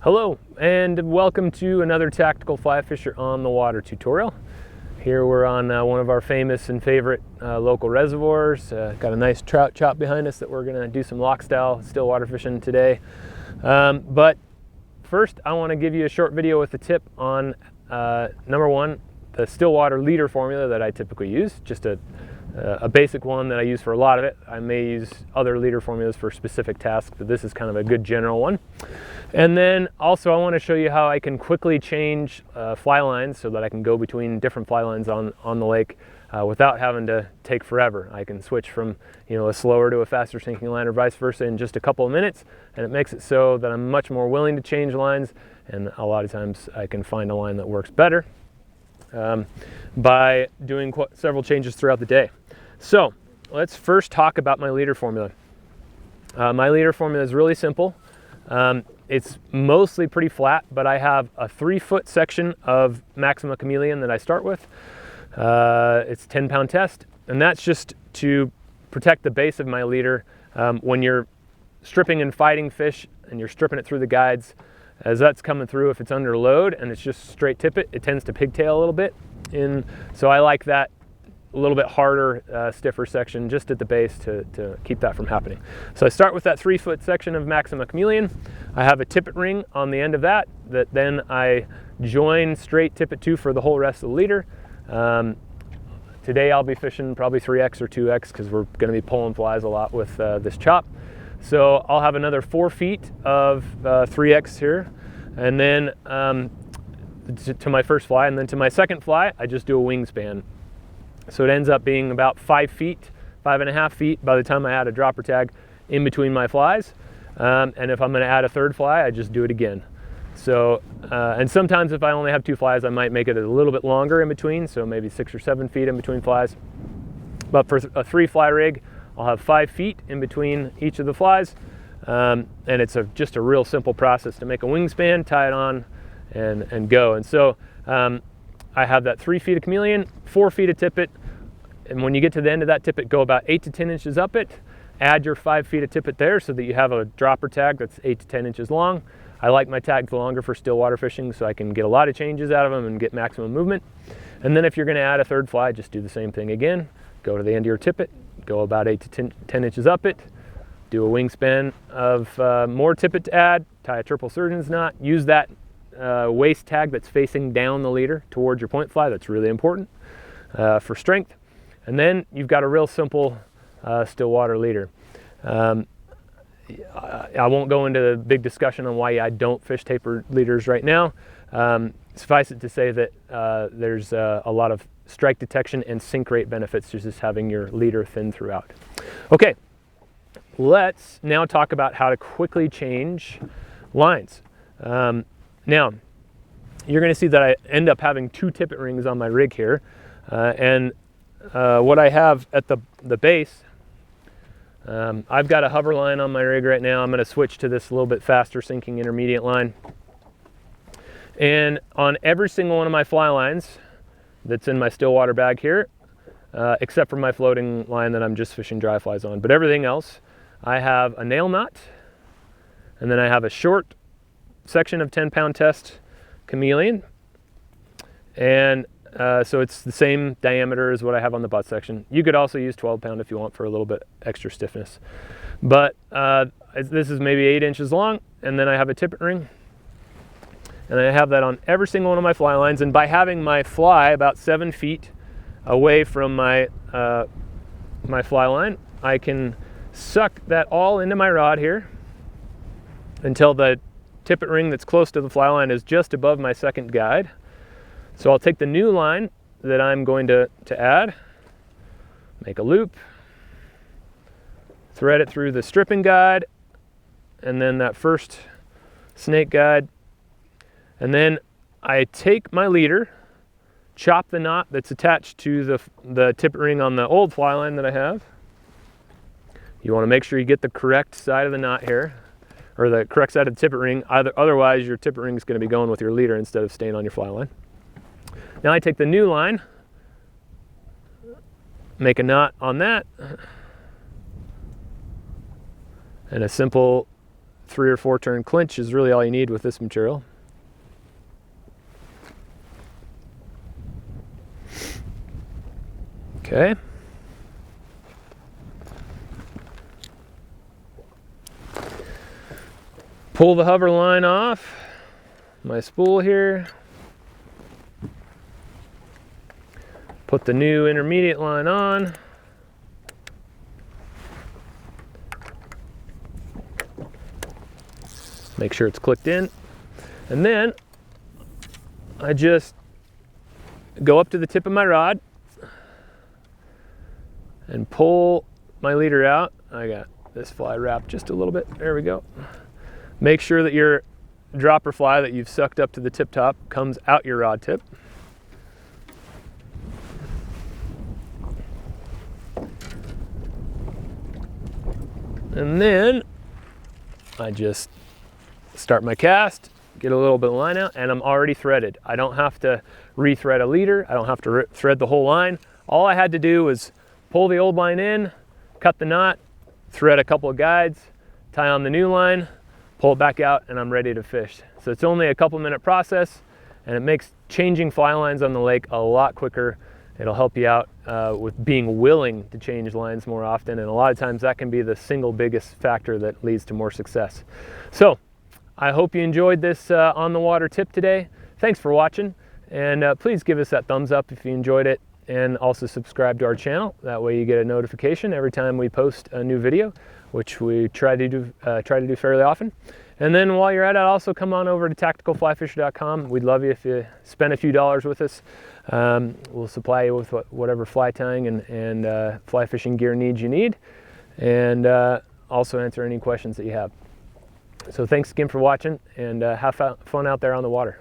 Hello and welcome to another tactical fly fisher on the water tutorial. Here we're on one of our famous and favorite local reservoirs. Got a nice trout chop behind us that we're going to do some lock style stillwater fishing today. But first I want to give you a short video with a tip on number one, the Stillwater leader formula that I typically use. Just a basic one that I use for a lot of it. I may use other leader formulas for specific tasks, but this is kind of a good general one. And then also I want to show you how I can quickly change fly lines so that I can go between different fly lines on the lake without having to take forever. I can switch from a slower to a faster sinking line or vice versa in just a couple of minutes, and it makes it so that I'm much more willing to change lines, and a lot of times I can find a line that works better by doing several changes throughout the day. So let's first talk about my leader formula. My leader formula is really simple. It's mostly pretty flat, but I have a 3-foot section of Maxima chameleon that I start with. It's a 10-pound test, and that's just to protect the base of my leader. When you're stripping and fighting fish and you're stripping it through the guides, as that's coming through, if it's under load and it's just straight tippet, it tends to pigtail a little bit. So I like that a little bit harder, stiffer section just at the base to keep that from happening. So I start with that 3-foot section of Maxima chameleon. I have a tippet ring on the end of that then I join straight tippet to for the whole rest of the leader. Today I'll be fishing probably 3X or 2X because we're going to be pulling flies a lot with this chop. So I'll have another 4 feet of 3X here, and then to my first fly, and then to my second fly I just do a wingspan. So it ends up being about 5 feet, 5.5 feet by the time I add a dropper tag in between my flies. And if I'm going to add a third fly, I just do it again. So, and sometimes if I only have 2 flies, I might make it a little bit longer in between, so maybe 6 or 7 feet in between flies. But for a 3-fly rig, I'll have 5 feet in between each of the flies. And it's just a real simple process to make a wingspan, tie it on, and go. And so I have that 3 feet of chameleon, 4 feet of tippet, and when you get to the end of that tippet, go about 8 to 10 inches up it. Add your 5 feet of tippet there so that you have a dropper tag that's 8 to 10 inches long. I like my tags longer for stillwater fishing so I can get a lot of changes out of them and get maximum movement. And then if you're going to add a third fly, just do the same thing again. Go to the end of your tippet, go about 8 to 10 inches up it, do a wingspan of more tippet to add, tie a triple surgeon's knot, use that waist tag that's facing down the leader towards your point fly. That's really important for strength. And then you've got a real simple stillwater leader. I won't go into the big discussion on why I don't fish tapered leaders right now. Suffice it to say that there's a lot of strike detection and sink rate benefits to just having your leader thin throughout. Okay, let's now talk about how to quickly change lines. Now, you're going to see that I end up having 2 tippet rings on my rig here, and what I have at the base, I've got a hover line on my rig right now. I'm going to switch to this a little bit faster sinking intermediate line. And on every single one of my fly lines that's in my stillwater bag here, except for my floating line that I'm just fishing dry flies on, but everything else, I have a nail knot, and then I have a short section of 10-pound test chameleon, and so it's the same diameter as what I have on the butt section. You could also use 12-pound if you want for a little bit extra stiffness, but this is maybe 8 inches long, and then I have a tippet ring, and I have that on every single one of my fly lines. And by having my fly about 7 feet away from my my fly line, I can suck that all into my rod here until the tippet ring that's close to the fly line is just above my second guide. So I'll take the new line that I'm going to add, make a loop, thread it through the stripping guide, and then that first snake guide, and then I take my leader, chop the knot that's attached to the tippet ring on the old fly line that I have. You want to make sure you get the correct side of the knot here, or the correct side of the tippet ring, otherwise your tippet ring is going to be going with your leader instead of staying on your fly line. Now I take the new line, make a knot on that, and a simple 3 or 4 turn clinch is really all you need with this material. Okay. Pull the hover line off my spool here. Put the new intermediate line on. Make sure it's clicked in. And then I just go up to the tip of my rod and pull my leader out. I got this fly wrapped just a little bit. There we go. Make sure that your dropper fly that you've sucked up to the tip top comes out your rod tip. And then I just start my cast, get a little bit of line out, and I'm already threaded. I don't have to rethread a leader. I don't have to thread the whole line. All I had to do was pull the old line in, cut the knot, thread a couple of guides, tie on the new line, pull it back out, and I'm ready to fish. So it's only a couple minute process, and it makes changing fly lines on the lake a lot quicker. It'll help you out with being willing to change lines more often, and a lot of times that can be the single biggest factor that leads to more success. So I hope you enjoyed this on the water tip today. Thanks for watching, and please give us that thumbs up if you enjoyed it, and also subscribe to our channel. That way you get a notification every time we post a new video, which we try to do fairly often. And then while you're at it, also come on over to tacticalflyfisher.com. We'd love you if you spend a few dollars with us. We'll supply you with whatever fly tying and fly fishing gear needs you need, and also answer any questions that you have. So thanks again for watching, and have fun out there on the water.